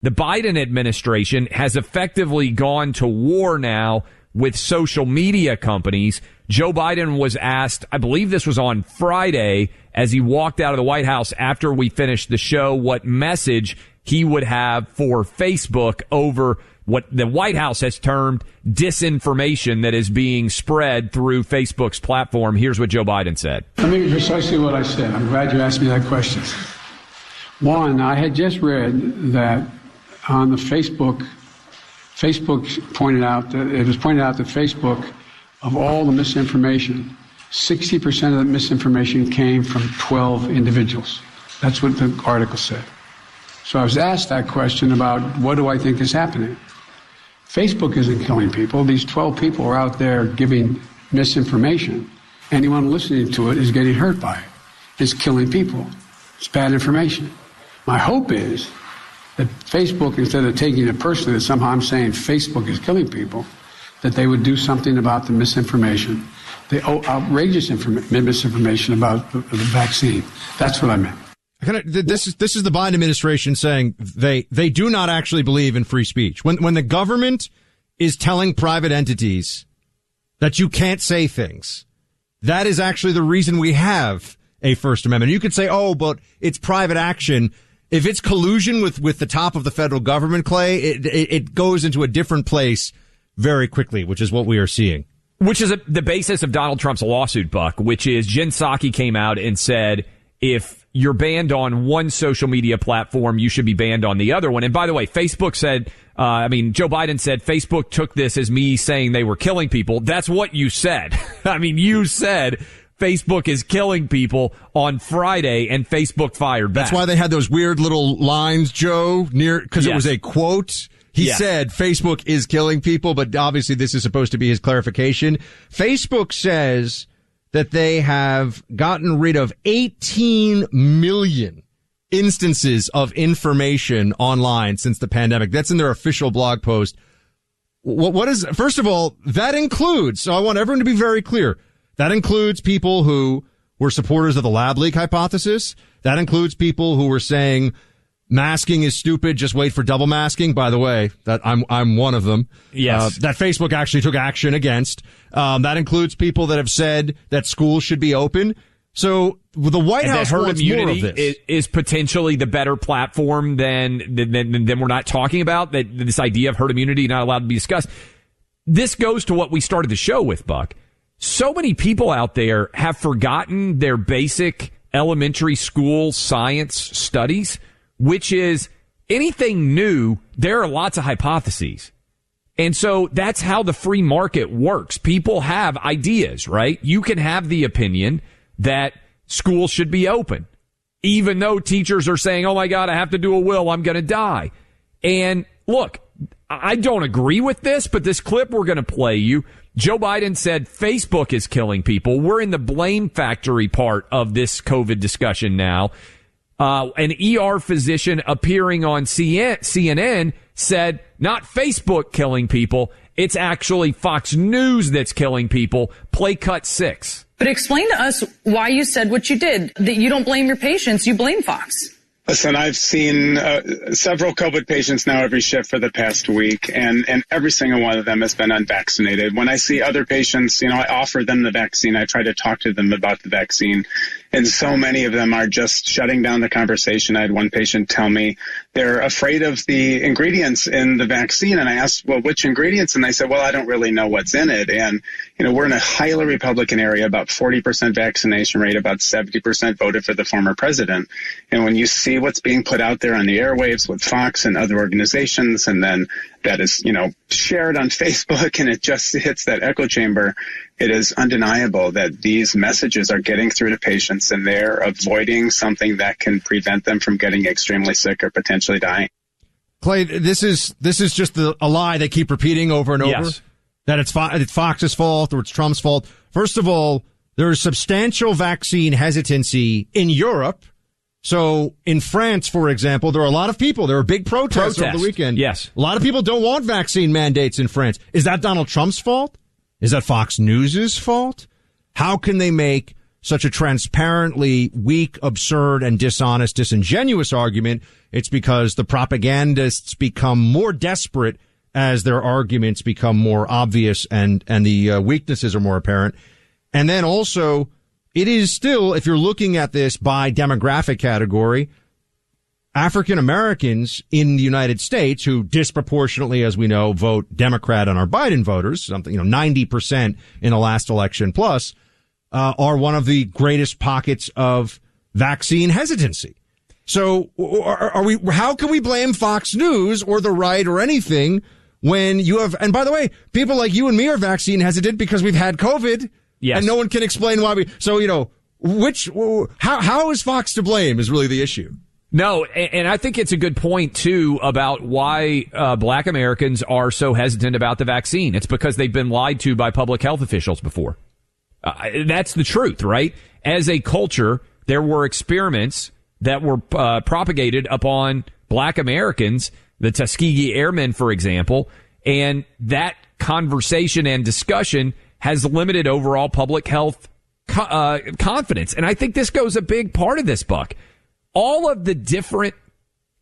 The Biden administration has effectively gone to war now with social media companies. Joe Biden was asked, I believe this was on Friday, as he walked out of the White House after we finished the show, what message he would have for Facebook over what the White House has termed disinformation that is being spread through Facebook's platform. Here's what Joe Biden said. Let me precisely what I said. I'm glad you asked me that question. One, I had just read that on the Facebook pointed out that it was pointed out that Facebook, of all the misinformation, 60% of the misinformation came from 12 individuals. That's what the article said. So I was asked that question about what do I think is happening. Facebook isn't killing people. These 12 people are out there giving misinformation. Anyone listening to it is getting hurt by it. It's killing people. It's bad information. My hope is that Facebook, instead of taking it personally that somehow I'm saying Facebook is killing people, that they would do something about the misinformation, the outrageous misinformation about the vaccine. That's what I meant. This is the Biden administration saying they do not actually believe in free speech. When the government is telling private entities that you can't say things, that is actually the reason we have a First Amendment. You could say, oh, but it's private action. If it's collusion with the top of the federal government, Clay, it goes into a different place very quickly, which is what we are seeing. Which is the basis of Donald Trump's lawsuit, Buck, which is Jen Psaki came out and said, if you're banned on one social media platform, you should be banned on the other one. And by the way, Facebook said, Joe Biden said Facebook took this as me saying they were killing people. That's what you said. You said Facebook is killing people on Friday, and Facebook fired back. That's why they had those weird little lines, Joe, because it was a quote. He said Facebook is killing people, but obviously this is supposed to be his clarification. Facebook says that they have gotten rid of 18 million instances of information online since the pandemic. That's in their official blog post. First of all, that includes, so I want everyone to be very clear, that includes people who were supporters of the lab leak hypothesis. That includes people who were saying masking is stupid, just wait for double masking. By the way, that I'm one of them. Yes. That Facebook actually took action against. That includes people that have said that schools should be open. So the White House wants more of this. Is potentially the better platform than we're not talking about. That this idea of herd immunity not allowed to be discussed. This goes to what we started the show with, Buck. So many people out there have forgotten their basic elementary school science studies, which is anything new, there are lots of hypotheses. And so that's how the free market works. People have ideas, right? You can have the opinion that schools should be open, even though teachers are saying, oh my God, I have to do a will, I'm going to die. And look, I don't agree with this, but this clip we're going to play you, Joe Biden said Facebook is killing people. We're in the blame factory part of this COVID discussion now. An ER physician appearing on CNN said, not Facebook killing people, it's actually Fox News that's killing people. Play cut 6. But explain to us why you said what you did, that you don't blame your patients, you blame Fox. Listen, I've seen several COVID patients now every shift for the past week, and every single one of them has been unvaccinated. When I see other patients, I offer them the vaccine. I try to talk to them about the vaccine. And so many of them are just shutting down the conversation. I had one patient tell me they're afraid of the ingredients in the vaccine. And I asked, well, which ingredients? And they said, well, I don't really know what's in it. And, we're in a highly Republican area, about 40% vaccination rate, about 70% voted for the former president. And when you see what's being put out there on the airwaves with Fox and other organizations, and then that is, shared on Facebook, and it just hits that echo chamber, it is undeniable that these messages are getting through to patients, and they're avoiding something that can prevent them from getting extremely sick or potentially dying. Clay, this is just a lie they keep repeating over and over. Yes. That it's Fox's fault or it's Trump's fault. First of all, there is substantial vaccine hesitancy in Europe. So in France, for example, there are a lot of people. There are big protests over the weekend. Yes. A lot of people don't want vaccine mandates in France. Is that Donald Trump's fault? Is that Fox News's fault? How can they make such a transparently weak, absurd, and dishonest, disingenuous argument, it's because the propagandists become more desperate as their arguments become more obvious and the weaknesses are more apparent. And then also, it is still, if you're looking at this by demographic category, African Americans in the United States, who disproportionately, as we know, vote Democrat on our Biden voters, something, 90% in the last election plus, are one of the greatest pockets of vaccine hesitancy. So how can we blame Fox News or the right or anything when you have, and by the way, people like you and me are vaccine hesitant because we've had COVID. Yes. And no one can explain why how is Fox to blame is really the issue. No, and I think it's a good point, too, about why black Americans are so hesitant about the vaccine. It's because they've been lied to by public health officials before. That's the truth, right? As a culture, there were experiments that were propagated upon black Americans, the Tuskegee Airmen, for example, and that conversation and discussion has limited overall public health confidence. And I think this goes a big part of this, Buck. All of the different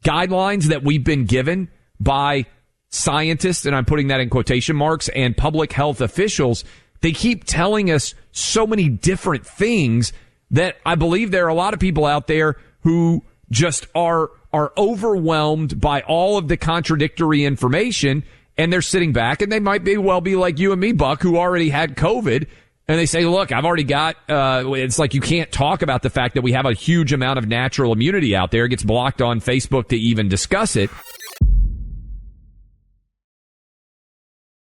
guidelines that we've been given by scientists, and I'm putting that in quotation marks, and public health officials, they keep telling us so many different things that I believe there are a lot of people out there who just are overwhelmed by all of the contradictory information, and they're sitting back, and they might be like you and me, Buck, who already had COVID, and they say, look, I've already got, it's like you can't talk about the fact that we have a huge amount of natural immunity out there. It gets blocked on Facebook to even discuss it.